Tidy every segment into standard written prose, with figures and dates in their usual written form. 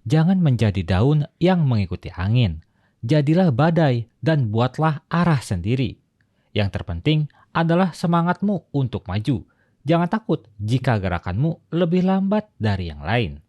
Jangan menjadi daun yang mengikuti angin. Jadilah badai dan buatlah arah sendiri. Yang terpenting adalah semangatmu untuk maju. Jangan takut jika gerakanmu lebih lambat dari yang lain.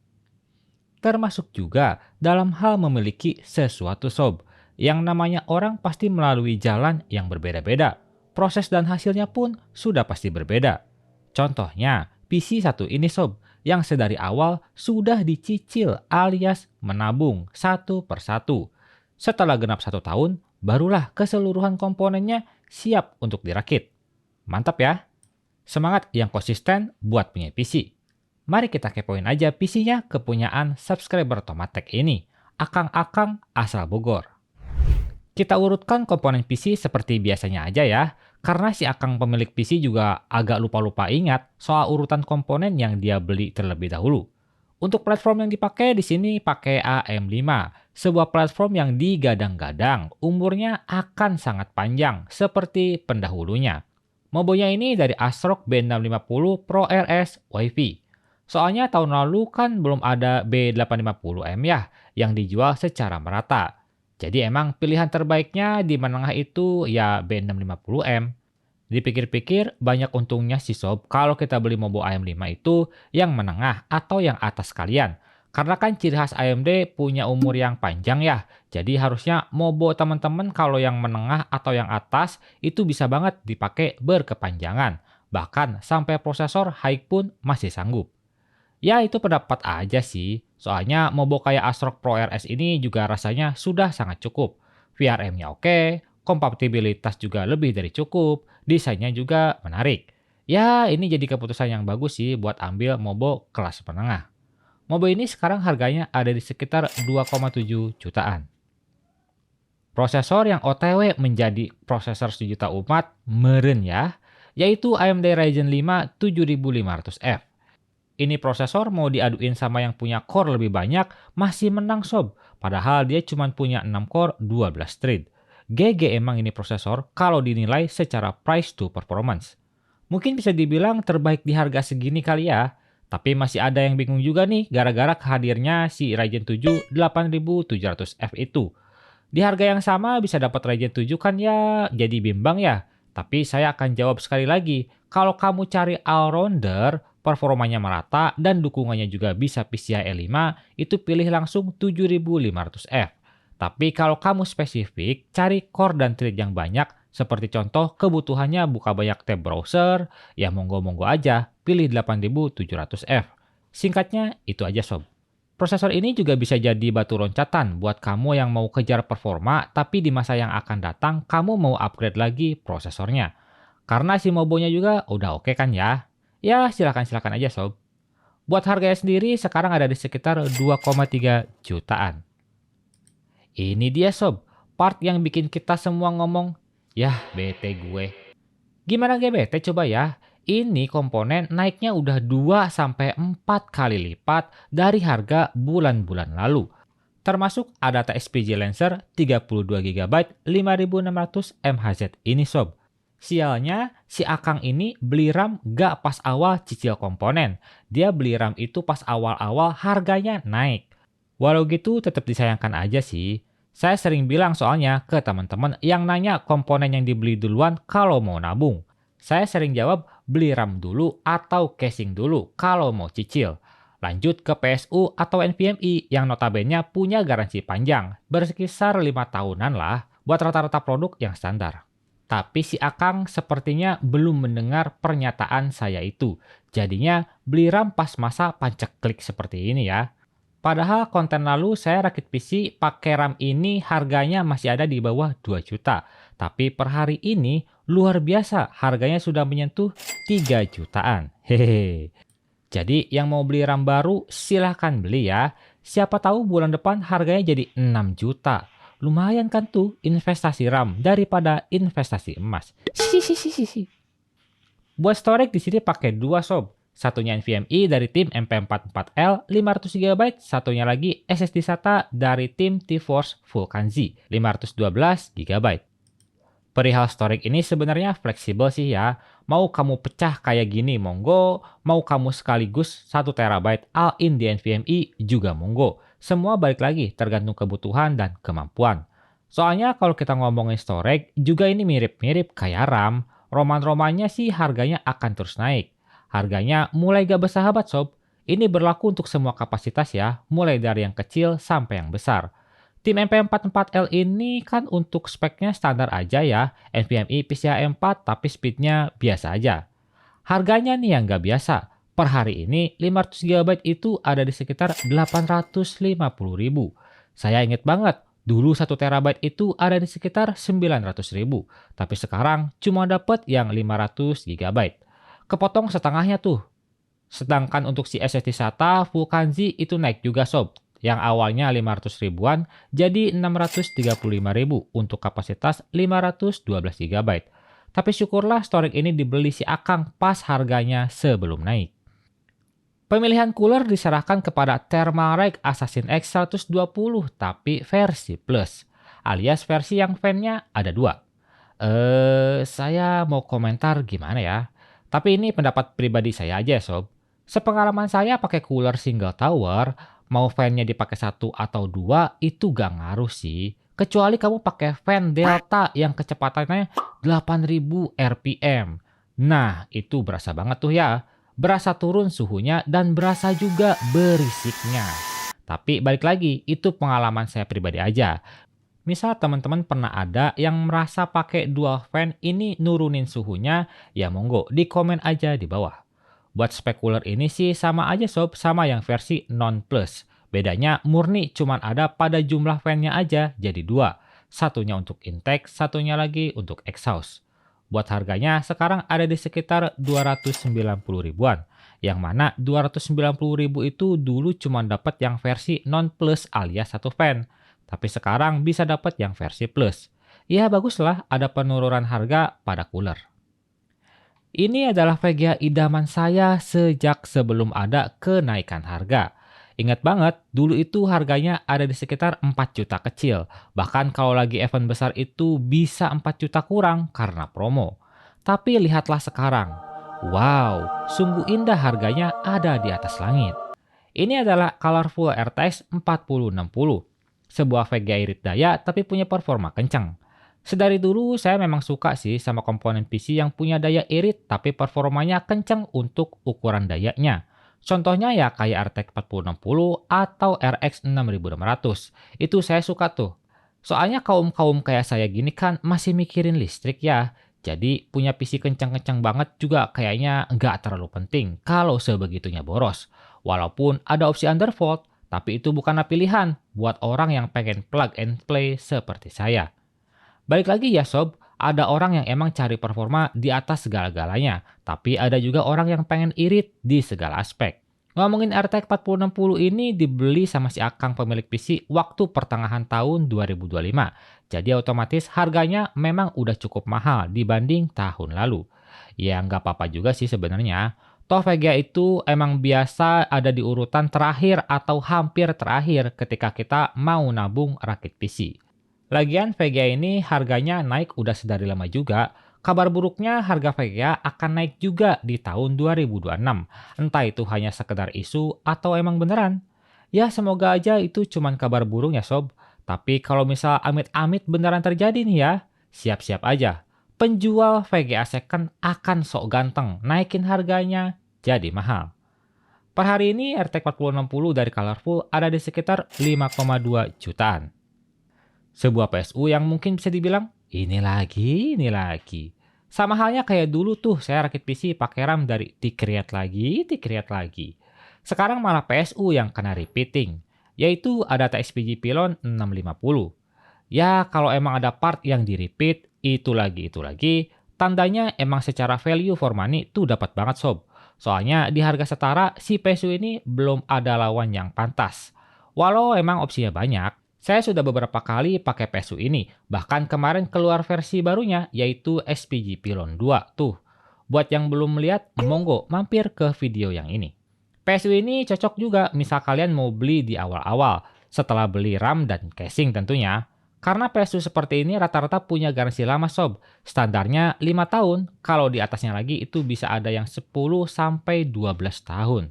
Termasuk juga dalam hal memiliki sesuatu sob. Yang namanya orang pasti melalui jalan yang berbeda-beda. Proses dan hasilnya pun sudah pasti berbeda. Contohnya, PC satu ini sob, yang sedari awal sudah dicicil alias menabung satu persatu. Setelah genap 1 tahun, barulah keseluruhan komponennya siap untuk dirakit. Mantap ya! Semangat yang konsisten buat punya PC. Mari kita kepoin aja PC-nya kepunyaan subscriber Tomatek ini. Akang-akang asal Bogor. Kita urutkan komponen PC seperti biasanya aja ya. Karena si akang pemilik PC juga agak lupa-lupa ingat soal urutan komponen yang dia beli terlebih dahulu. Untuk platform yang dipakai di sini pakai AM5, sebuah platform yang digadang-gadang umurnya akan sangat panjang seperti pendahulunya. Mobonya ini dari ASRock B650 Pro RS Wi-Fi. Soalnya tahun lalu kan belum ada B850M ya yang dijual secara merata. Jadi emang pilihan terbaiknya di menengah itu ya B650M. Dipikir-pikir banyak untungnya sih sob kalau kita beli Mobo AM5 itu yang menengah atau yang atas sekalian. Karena kan ciri khas AMD punya umur yang panjang ya. Jadi harusnya Mobo teman-teman kalau yang menengah atau yang atas itu bisa banget dipakai berkepanjangan. Bahkan sampai prosesor high pun masih sanggup. Ya itu pendapat aja sih. Soalnya Mobo kayak ASRock Pro RS ini juga rasanya sudah sangat cukup. VRM-nya oke, kompatibilitas juga lebih dari cukup, desainnya juga menarik. Ya ini jadi keputusan yang bagus sih buat ambil Mobo kelas menengah. Mobo ini sekarang harganya ada di sekitar 2,7 jutaan. Prosesor yang OTW menjadi prosesor sejuta umat meren ya, yaitu AMD Ryzen 5 7500F. Ini prosesor mau diaduin sama yang punya core lebih banyak, masih menang sob. Padahal dia cuma punya 6 core 12 thread. GG emang ini prosesor kalau dinilai secara price to performance. Mungkin bisa dibilang terbaik di harga segini kali ya. Tapi masih ada yang bingung juga nih gara-gara kehadirnya si Ryzen 7 8700F itu. Di harga yang sama bisa dapat Ryzen 7 kan ya jadi bimbang ya. Tapi saya akan jawab sekali lagi, kalau kamu cari all-rounder, performanya merata dan dukungannya juga bisa PCIe 5, itu pilih langsung 7500F. Tapi kalau kamu spesifik, cari core dan thread yang banyak, seperti contoh kebutuhannya buka banyak tab browser, ya monggo-monggo aja, pilih 8700F. Singkatnya, itu aja sob. Prosesor ini juga bisa jadi batu loncatan buat kamu yang mau kejar performa, tapi di masa yang akan datang kamu mau upgrade lagi prosesornya. Karena si Mobonya juga udah oke kan ya? Ya silakan-silakan aja sob. Buat harganya sendiri sekarang ada di sekitar 2,3 jutaan. Ini dia sob, part yang bikin kita semua ngomong, yah bete gue. Gimana GBT coba ya? Ini komponen naiknya udah 2-4 kali lipat dari harga bulan-bulan lalu. Termasuk ada TSPG Lancer 32GB 5600 MHz ini sob. Sialnya si Akang ini beli RAM gak pas awal cicil komponen. Dia beli RAM itu pas awal-awal harganya naik. Walau gitu tetap disayangkan aja sih. Saya sering bilang soalnya ke teman-teman yang nanya komponen yang dibeli duluan kalau mau nabung. Saya sering jawab beli RAM dulu atau casing dulu kalau mau cicil. Lanjut ke PSU atau NVMe yang notabene punya garansi panjang, berkisar 5 tahunan lah buat rata-rata produk yang standar. Tapi si Akang sepertinya belum mendengar pernyataan saya itu. Jadinya beli RAM pas masa panceklik seperti ini ya. Padahal konten lalu saya rakit PC pakai RAM ini harganya masih ada di bawah 2 juta. Tapi per hari ini luar biasa harganya sudah menyentuh 3 jutaan. Hehehe. Jadi yang mau beli RAM baru silahkan beli ya. Siapa tahu bulan depan harganya jadi 6 juta. Lumayan kan tuh investasi RAM daripada investasi emas. Sisi. Buat storage di sini pakai dua sob. Satunya NVMe dari tim MP44L 500GB, satunya lagi SSD SATA dari tim T-Force Vulkan Z 512GB. Perihal storage ini sebenarnya fleksibel sih ya. Mau kamu pecah kayak gini monggo, mau kamu sekaligus 1 TB all-in di NVMe juga monggo. Semua balik lagi tergantung kebutuhan dan kemampuan. Soalnya kalau kita ngomongin storage, juga ini mirip-mirip kayak RAM. Roman-romannya sih harganya akan terus naik. Harganya mulai gak bersahabat sob. Ini berlaku untuk semua kapasitas ya, mulai dari yang kecil sampai yang besar. Tim MP44L ini kan untuk speknya standar aja ya, NVMe PCIe 4 tapi speednya biasa aja. Harganya nih yang nggak biasa. Per hari ini 500 GB itu ada di sekitar 850.000. Saya inget banget, dulu 1 TB itu ada di sekitar 900.000. Tapi sekarang cuma dapat yang 500 GB. Kepotong setengahnya tuh. Sedangkan untuk si SSD SATA Vulkan Z itu naik juga sob. Yang awalnya 500 ribuan jadi 635.000 untuk kapasitas 512 GB. Tapi syukurlah storage ini dibeli si Akang pas harganya sebelum naik. Pemilihan cooler diserahkan kepada Thermalright Assassin X 120 tapi versi plus, alias versi yang fan-nya ada dua. Saya mau komentar gimana ya? Tapi ini pendapat pribadi saya aja sob. Sepengalaman saya pakai cooler single tower, mau fan-nya dipakai satu atau dua itu gak ngaruh sih. Kecuali kamu pakai fan Delta yang kecepatannya 8000 RPM. Nah, itu berasa banget tuh ya. Berasa turun suhunya dan berasa juga berisiknya. Tapi balik lagi, itu pengalaman saya pribadi aja. Misal teman-teman pernah ada yang merasa pakai dual fan ini nurunin suhunya, ya monggo di komen aja di bawah. Buat spek cooler ini sih sama aja sob, sama yang versi non plus. Bedanya murni cuman ada pada jumlah fan-nya aja, jadi dua. Satunya untuk intake, satunya lagi untuk exhaust. Buat harganya sekarang ada di sekitar 290 ribuan. Yang mana 290 ribu itu dulu cuma dapat yang versi non plus alias satu fan. Tapi sekarang bisa dapat yang versi plus. Ya baguslah ada penurunan harga pada cooler. Ini adalah VGA idaman saya sejak sebelum ada kenaikan harga. Ingat banget, dulu itu harganya ada di sekitar 4 juta kecil. Bahkan kalau lagi event besar itu bisa 4 juta kurang karena promo. Tapi lihatlah sekarang. Wow, sungguh indah harganya ada di atas langit. Ini adalah Colorful RTX 4060. Sebuah VGA irit daya tapi punya performa kencang. Sedari dulu saya memang suka sih sama komponen PC yang punya daya irit tapi performanya kencang untuk ukuran dayanya. Contohnya ya kayak RTX 4060 atau RX 6600. Itu saya suka tuh. Soalnya kaum-kaum kayak saya gini kan masih mikirin listrik ya. Jadi punya PC kencang-kencang banget juga kayaknya nggak terlalu penting kalau sebegitunya boros. Walaupun ada opsi undervolt, tapi itu bukanlah pilihan buat orang yang pengen plug and play seperti saya. Balik lagi ya sob, ada orang yang emang cari performa di atas segala-galanya, tapi ada juga orang yang pengen irit di segala aspek. Ngomongin RTX 4060 ini dibeli sama si Akang pemilik PC waktu pertengahan tahun 2025. Jadi otomatis harganya memang udah cukup mahal dibanding tahun lalu. Ya nggak apa-apa juga sih sebenarnya. Toh VGA itu emang biasa ada di urutan terakhir atau hampir terakhir ketika kita mau nabung rakit PC. Lagian VGA ini harganya naik udah sedari lama juga. Kabar buruknya harga VGA akan naik juga di tahun 2026. Entah itu hanya sekedar isu atau emang beneran. Ya semoga aja itu cuman kabar burung ya sob. Tapi kalau misal amit-amit beneran terjadi nih ya, siap-siap aja. Penjual VGA second akan sok ganteng naikin harganya jadi mahal. Per hari ini RTX 4060 dari Colorful ada di sekitar 5,2 jutaan. Sebuah PSU yang mungkin bisa dibilang, ini lagi, ini lagi. Sama halnya kayak dulu tuh saya rakit PC pakai RAM dari di-create lagi, di-create lagi. Sekarang malah PSU yang kena repeating, yaitu ada TXPG Pylon 650. Ya kalau emang ada part yang di-repeat, itu lagi, tandanya emang secara value for money tuh dapat banget sob. Soalnya di harga setara si PSU ini belum ada lawan yang pantas. Walau emang opsinya banyak, saya sudah beberapa kali pakai PSU ini, bahkan kemarin keluar versi barunya yaitu SPG Pylon 2 tuh. Buat yang belum melihat, monggo mampir ke video yang ini. PSU ini cocok juga misal kalian mau beli di awal-awal, setelah beli RAM dan casing tentunya. Karena PSU seperti ini rata-rata punya garansi lama sob. Standarnya 5 tahun, kalau di atasnya lagi itu bisa ada yang 10 sampai 12 tahun.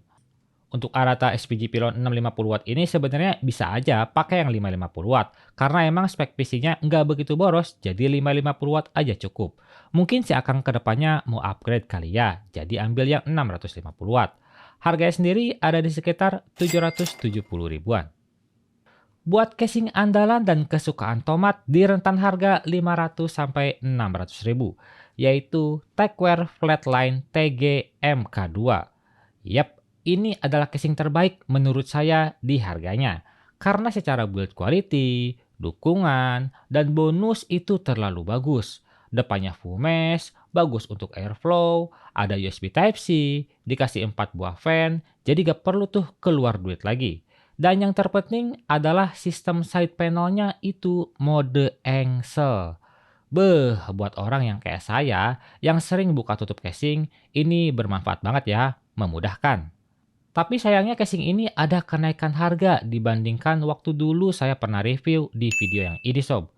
Untuk Arata SPG Pilon 650 watt ini sebenarnya bisa aja pakai yang 550 watt. Karena emang spek PC-nya nggak begitu boros, jadi 550 watt aja cukup. Mungkin si Akang kedepannya mau upgrade kali ya, jadi ambil yang 650 watt. Harganya sendiri ada di sekitar 770 ribuan. Buat casing andalan dan kesukaan Tomat di rentan harga 500 sampai 600 ribu, yaitu Techwear Flatline TG MK2. Yap, ini adalah casing terbaik menurut saya di harganya. Karena secara build quality, dukungan, dan bonus itu terlalu bagus. Depannya full mesh, bagus untuk airflow, ada USB Type-C, dikasih 4 buah fan, jadi gak perlu tuh keluar duit lagi. Dan yang terpenting adalah sistem side panelnya itu mode engsel. Buat orang yang kayak saya, yang sering buka tutup casing, ini bermanfaat banget ya, memudahkan. Tapi sayangnya casing ini ada kenaikan harga dibandingkan waktu dulu saya pernah review di video yang ini sob.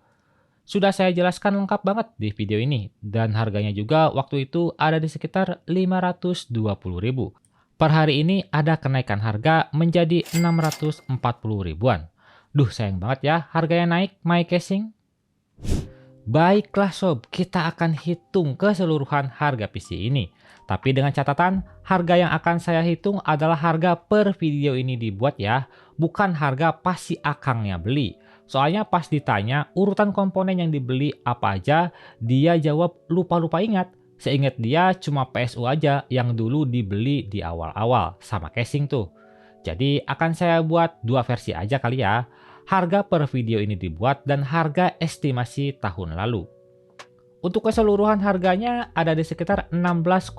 Sudah saya jelaskan lengkap banget di video ini, dan harganya juga waktu itu ada di sekitar 520 ribu. Per hari ini ada kenaikan harga menjadi 640 ribuan. Duh sayang banget ya harganya naik my casing. Baiklah sob, kita akan hitung keseluruhan harga PC ini. Tapi dengan catatan, harga yang akan saya hitung adalah harga per video ini dibuat ya, bukan harga pas si Akangnya beli. Soalnya pas ditanya urutan komponen yang dibeli apa aja, dia jawab lupa-lupa ingat. Seingat dia cuma PSU aja yang dulu dibeli di awal-awal sama casing tuh. Jadi akan saya buat dua versi aja kali ya. Harga per video ini dibuat dan harga estimasi tahun lalu. Untuk keseluruhan harganya ada di sekitar 16,4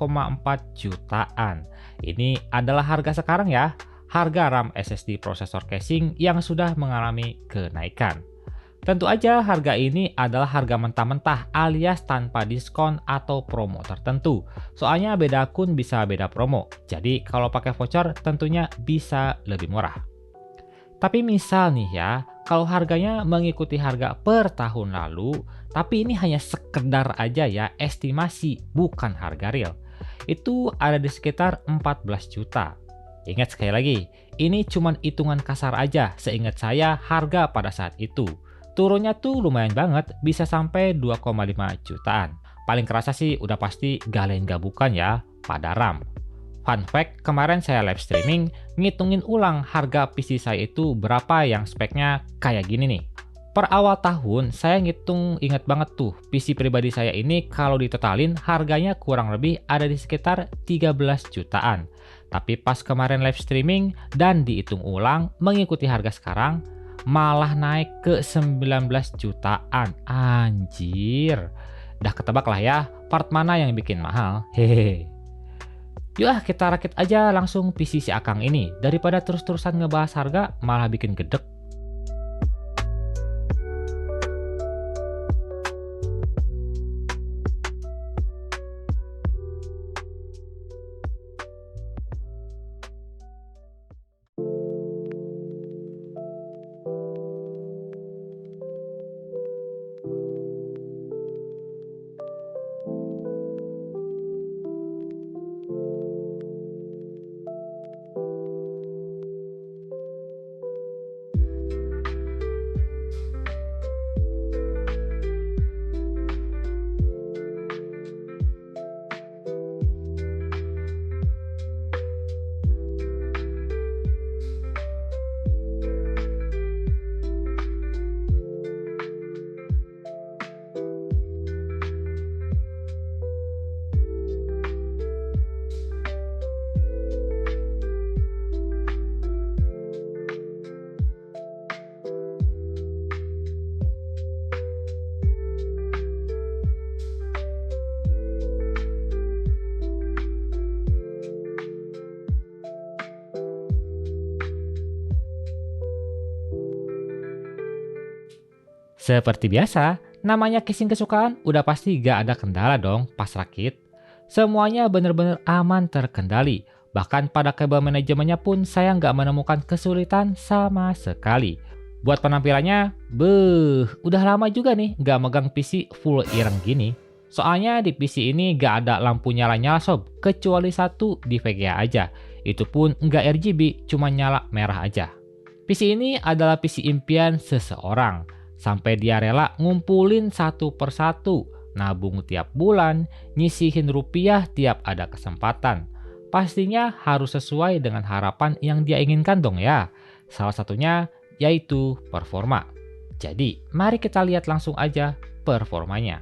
jutaan. Ini adalah harga sekarang ya. Harga RAM SSD prosesor casing yang sudah mengalami kenaikan. Tentu aja harga ini adalah harga mentah-mentah alias tanpa diskon atau promo tertentu. Soalnya beda akun bisa beda promo. Jadi kalau pakai voucher tentunya bisa lebih murah. Tapi misal nih ya, kalau harganya mengikuti harga per tahun lalu, tapi ini hanya sekedar aja ya estimasi bukan harga real. Itu ada di sekitar 14 juta. Ingat sekali lagi, ini cuman hitungan kasar aja seingat saya harga pada saat itu. Turunnya tuh lumayan banget, bisa sampai 2,5 jutaan. Paling kerasa sih udah pasti galen gabukan ya pada RAM. Fun fact, kemarin saya live streaming ngitungin ulang harga PC saya itu berapa yang speknya kayak gini nih. Per awal tahun saya ngitung inget banget tuh PC pribadi saya ini kalau ditotalin harganya kurang lebih ada di sekitar 13 jutaan. Tapi pas kemarin live streaming dan dihitung ulang mengikuti harga sekarang malah naik ke 19 jutaan. Anjir. Dah ketebak lah ya part mana yang bikin mahal. Hehehe. Yuk kita rakit aja langsung PC si Akang ini. Daripada terus-terusan ngebahas harga malah bikin gedek. Seperti biasa, namanya casing kesukaan udah pasti gak ada kendala dong pas rakit. Semuanya bener-bener aman terkendali. Bahkan pada kabel manajemennya pun saya nggak menemukan kesulitan sama sekali. Buat penampilannya, udah lama juga nih nggak megang PC full ireng gini. Soalnya di PC ini nggak ada lampu nyala-nyala sob, kecuali satu di VGA aja. Itu pun nggak RGB, cuma nyala merah aja. PC ini adalah PC impian seseorang, sampai dia rela ngumpulin satu persatu, nabung tiap bulan, nyisihin rupiah tiap ada kesempatan. Pastinya harus sesuai dengan harapan yang dia inginkan dong ya. Salah satunya yaitu performa. Jadi, mari kita lihat langsung aja performanya.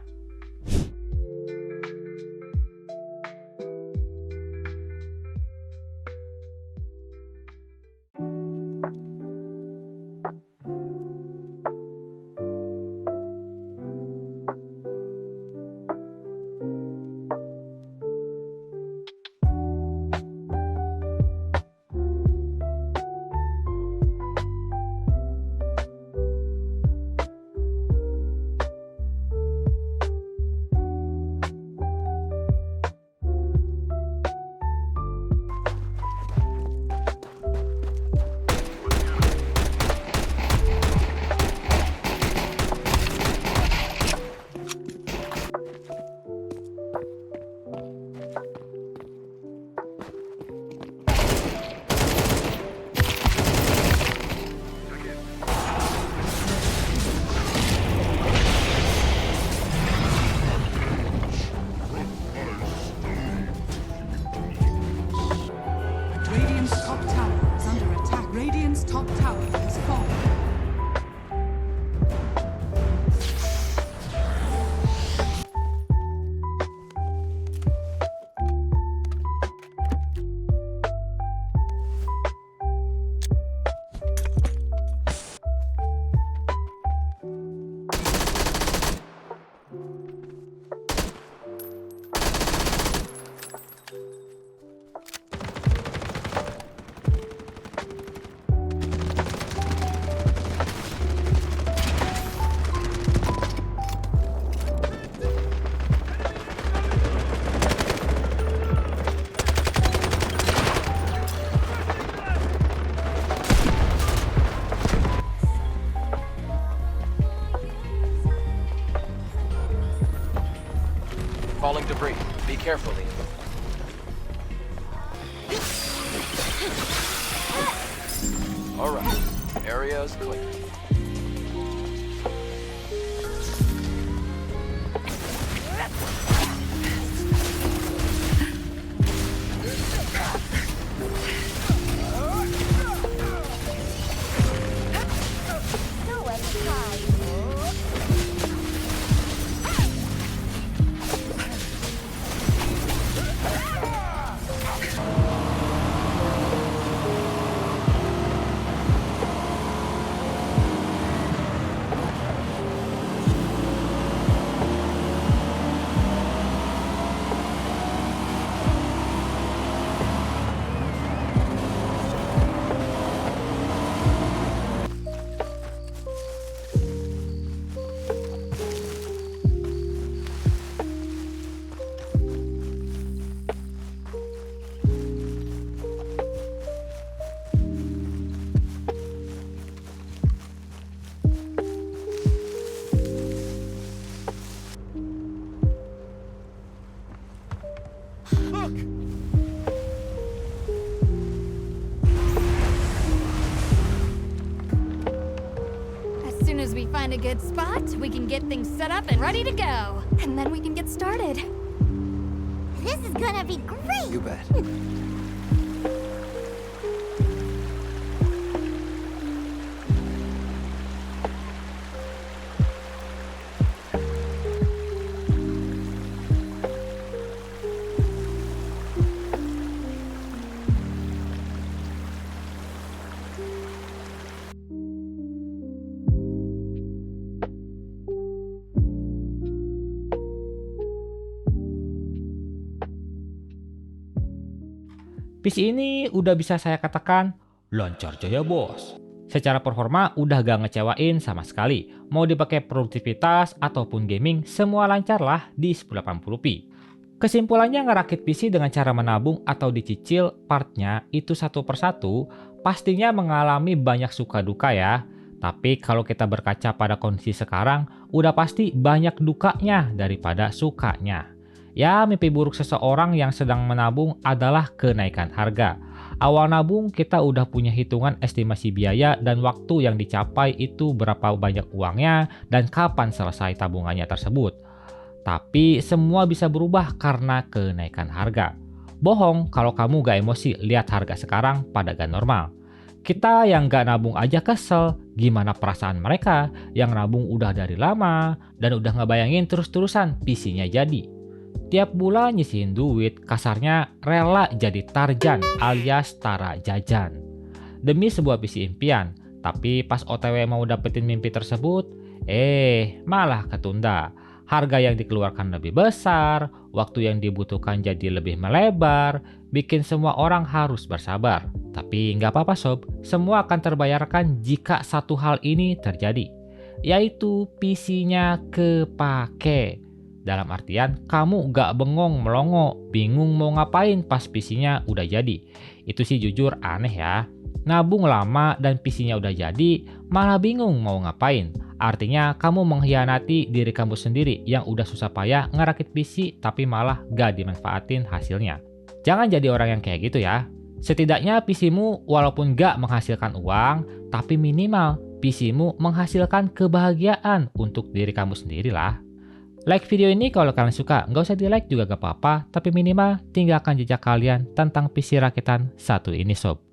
Radiant's top tower is under attack. Radiant's top tower has fallen. Falling debris. Be careful, Lee. All right. Area is clear. As soon as we find a good spot, we can get things set up and ready to go. And then we can get started. This is gonna be great! You bet. PC ini udah bisa saya katakan lancar jaya bos. Secara performa udah gak ngecewain sama sekali. Mau dipakai produktivitas ataupun gaming, semua lancar lah di 1080p. Kesimpulannya ngerakit PC dengan cara menabung atau dicicil partnya itu satu persatu, pastinya mengalami banyak suka duka ya. Tapi kalau kita berkaca pada kondisi sekarang, udah pasti banyak dukanya daripada sukanya. Ya, mimpi buruk seseorang yang sedang menabung adalah kenaikan harga. Awal nabung kita udah punya hitungan estimasi biaya dan waktu yang dicapai itu berapa banyak uangnya dan kapan selesai tabungannya tersebut. Tapi semua bisa berubah karena kenaikan harga. Bohong kalau kamu gak emosi lihat harga sekarang pada gak normal. Kita yang gak nabung aja kesel, gimana perasaan mereka yang nabung udah dari lama dan udah ngebayangin terus-terusan PC-nya jadi. Tiap bulan nyisihin duit, kasarnya rela jadi Tarjan alias Tara Jajan. Demi sebuah PC impian, tapi pas OTW mau dapetin mimpi tersebut, malah ketunda. Harga yang dikeluarkan lebih besar, waktu yang dibutuhkan jadi lebih melebar, bikin semua orang harus bersabar. Tapi nggak apa-apa sob, semua akan terbayarkan jika satu hal ini terjadi, yaitu PC-nya kepake. Dalam artian, kamu nggak bengong melongo, bingung mau ngapain pas PC-nya udah jadi. Itu sih jujur aneh ya. Nabung lama dan PC-nya udah jadi, malah bingung mau ngapain. Artinya kamu mengkhianati diri kamu sendiri yang udah susah payah ngerakit PC tapi malah gak dimanfaatin hasilnya. Jangan jadi orang yang kayak gitu ya. Setidaknya PC-mu walaupun gak menghasilkan uang, tapi minimal PC-mu menghasilkan kebahagiaan untuk diri kamu sendiri lah. Like video ini kalau kalian suka, nggak usah di like juga gak apa-apa, tapi minimal tinggalkan jejak kalian tentang PC rakitan satu ini sob.